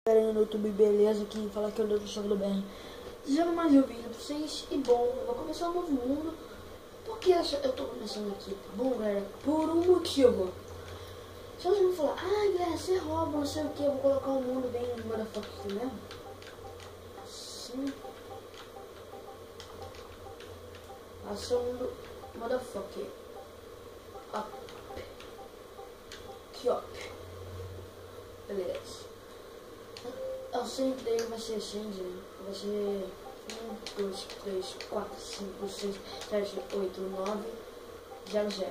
Galera no YouTube, beleza? Aqui fala que eu dou do BR. Dizendo mais um vídeo pra vocês. E bom, eu vou começar um novo mundo. Por que eu tô começando aqui? Bom, galera, por um motivo. Se vocês vão falar, galera, você rouba, não sei o que, eu vou colocar um mundo bem no motherfucker aqui mesmo. Assim. Assim é um mundo motherfucker. Up. Aqui, ó. Beleza. O centro dele vai ser assim, né? Vai ser 1, 2, 3, 4, 5, 6, 7, 8, 9, 0, 0.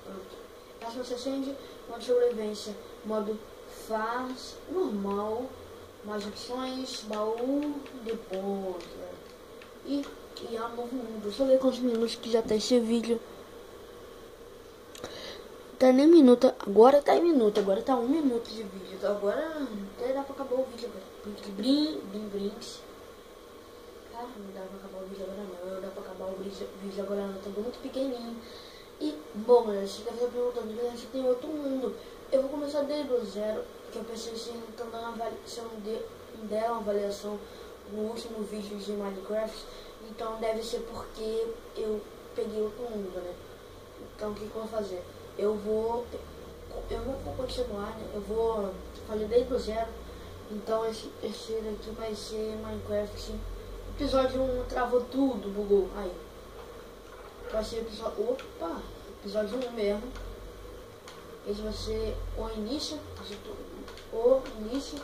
Pronto. Essa você acende, modo sobrevivência, modo faz, normal, mais opções, baú, depois. E é um novo mundo. Deixa eu ver quantos minutos que já tá esse vídeo. Tá nem minuto, agora tá em minuto, agora tá 1 minuto de vídeo, então agora até dá pra acabar o vídeo agora. Brinks. Cara, não dá pra acabar o vídeo agora não, dá pra acabar o vídeo agora não, tá muito pequenininho. E, bom, galera, você deve estar perguntando, você tem outro mundo. Eu vou começar desde o zero, porque eu pensei se eu não der uma avaliação no último vídeo de Minecraft, então deve ser porque eu peguei outro mundo, né? Então o que eu vou fazer? Eu não vou continuar, né? Eu vou fazer desde o zero. Então esse daqui vai ser Minecraft. Episódio 1 travou tudo, bugou. Aí. Vai ser episódio 1 mesmo. Esse vai ser o início. O início.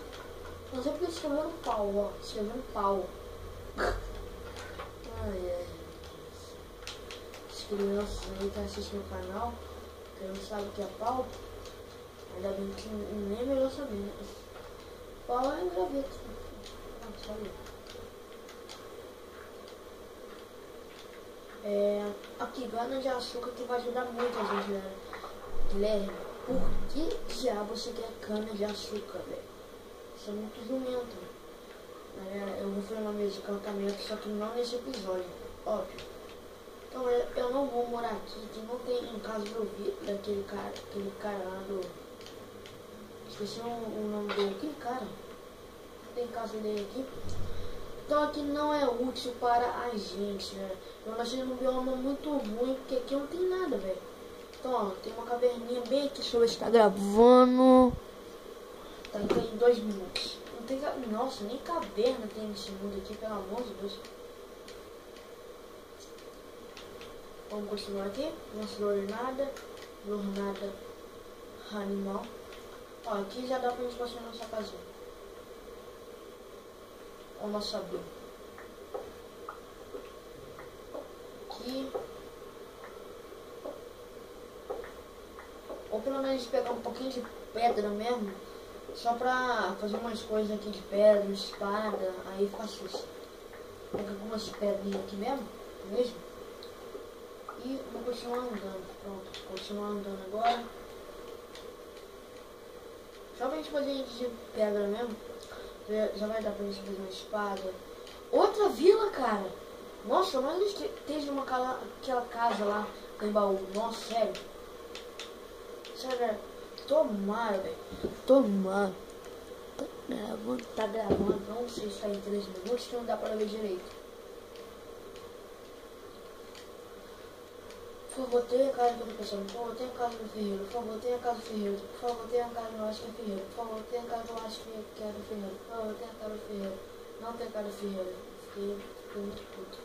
Não sei porque escreveu um pau, ó. Escreveu um pau. As crianças aí que assistem o canal. Quem não sabe o que é pau, ainda bem que nem é melhor saber, né? Pau é um graveto. Não, sabe? Aqui, cana de açúcar que vai ajudar muito a gente, né? Guilherme, por que diabo você quer cana de açúcar, velho? Isso é muito jumento. Eu vou fazer uma mesa de cantamento, só que não nesse episódio, óbvio. Então eu não vou morar aqui, que não tem em casa daquele cara lá do... Esqueci o nome dele, aquele cara. Não tem casa dele aqui. Então aqui não é útil para a gente, né? Eu nasci num bioma muito ruim, porque aqui não tem nada, velho. Então ó, tem uma caverninha bem aqui, deixa eu ver se tá gravando. Tá em 2 minutos. Não tem, nossa, nem caverna tem nesse mundo aqui, pelo amor de Deus. Vamos continuar aqui, jornada animal. Ó, aqui já dá pra gente construir nossa casinha. Vamos saber. Aqui. Ou pelo menos pegar um pouquinho de pedra mesmo. Só pra fazer umas coisas aqui de pedra, espada, aí faço isso. Pega algumas pedrinhas aqui mesmo. E vou continuar andando. Pronto, continuar andando agora. Só pra gente fazer de pedra mesmo. Já vai dar pra gente fazer uma espada. Outra vila, cara. Nossa, mas eles teve aquela casa lá em baú. Nossa, sério. Sério, tomara, velho. Tomara. Tá gravando. Não sei se tá em 3 minutos, que não dá pra ver direito. Por favor, tenha a casa do professor, por favor, tenha a casa do ferreiro, por favor, tenha a casa do ferreiro, por favor, tenha a casa do acho que é ferreiro, por favor, tenha a casa do acho que é do ferreiro, por favor, tenha a casa do ferreiro, não tem a casa do ferreiro, fiquei muito puto.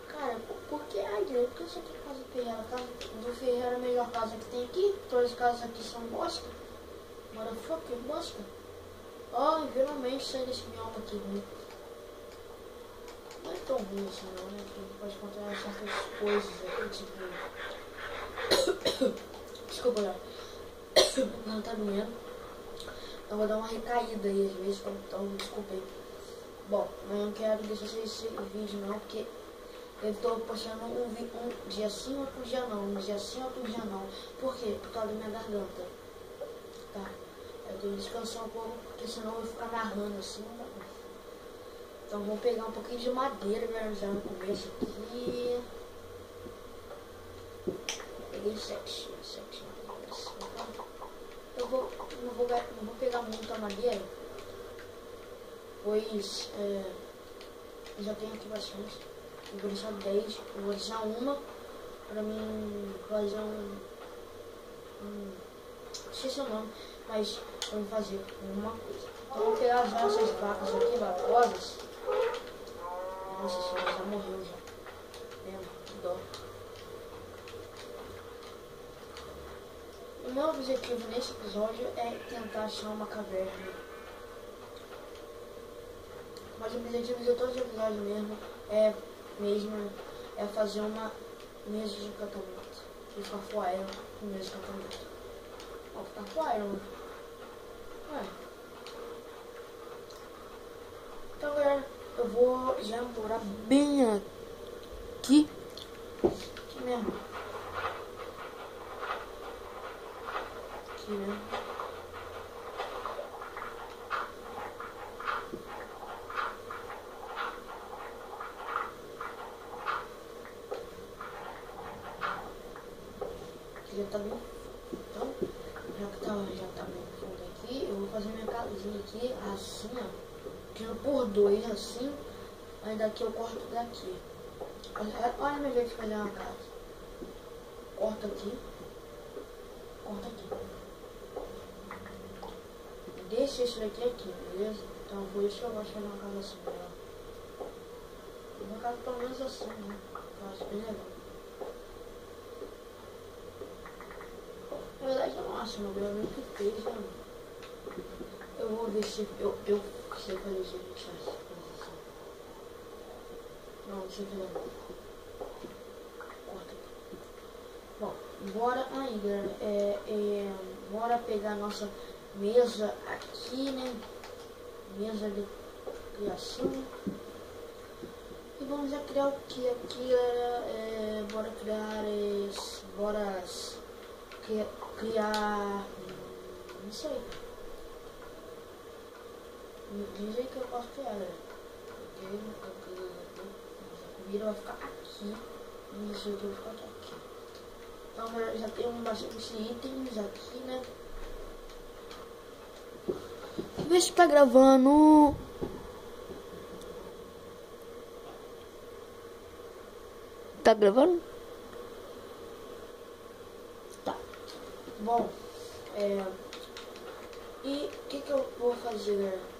Cara, por que Guilherme? Por que você tem a casa do ferreiro? A casa do ferreiro é a melhor casa que tem aqui, todas as casas aqui são bosta. Motherfucker, bosta. Ó, finalmente saí desse bioma aqui, né? Não é tão ruim assim não, né? Que a gente pode encontrar certas coisas aqui, tipo... Desculpa, galera. Não tá doendo. Eu vou dar uma recaída aí às vezes, então desculpem. Bom, mas eu não quero deixar esse vídeo não, porque eu tô postando um dia sim, outro dia não. Um dia sim, outro dia não. Por quê? Por causa da minha garganta. Tá? Eu tenho que descansar um pouco, porque senão eu vou ficar narrando assim, não dá bom. Então vamos pegar um pouquinho de madeira, né, já no começo aqui. Peguei 7 madeiras. não vou pegar muita madeira, pois eu já tenho aqui bastante. Eu vou deixar 10, eu vou deixar uma pra mim fazer esqueci o nome, mas eu vou fazer uma coisa. Então eu vou pegar já essas vacas aqui, vacosas. Nossa, esse já morreu já. Que dó. O meu objetivo nesse episódio é tentar achar uma caverna. Mas o objetivo de todos os episódios é fazer uma mesa de encantamento. E ficar flying com mesa de encantamento. Ó, ficar flying. Então galera, eu vou já morar bem aqui. Aqui mesmo. Aqui mesmo. Aqui já tá bem. Então, já tá bem fundo aqui. Eu vou fazer minha casinha aqui, assim, ó. Tirando por 2 assim, aí daqui eu corto daqui. Olha meu jeito de fazer uma casa. Corta aqui. Deixa isso daqui aqui, beleza? Então por isso que eu gosto de fazer uma casa assim, melhor. Uma casa pelo menos assim, né? Eu acho bem legal. Na verdade eu não acho, meu Deus, meio que fez, né? Eu vou ver se eu sei fazer isso aqui. Não, deixa eu ver. Corta aqui. Bom, bora aí, galera. Bora pegar a nossa mesa aqui, né? Mesa de criação. E vamos já criar o que aqui, galera? Bora criar. Não sei. Diz aí que eu posso criar, galera. A comida vai ficar aqui. Não sei o que vai ficar aqui. Então, galera, já tem bastante itens aqui, né? Vê se tá gravando. Tá gravando? Tá. Bom, e o que eu vou fazer, galera?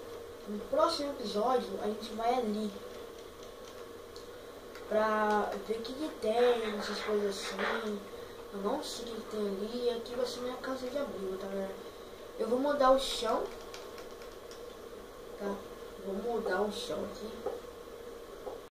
No próximo episódio a gente vai ali pra ver o que tem, essas coisas assim. Eu não sei o que tem ali. Aqui vai ser minha casa de abrigo, tá, galera? Eu vou mudar o chão, tá? Vou mudar o chão aqui.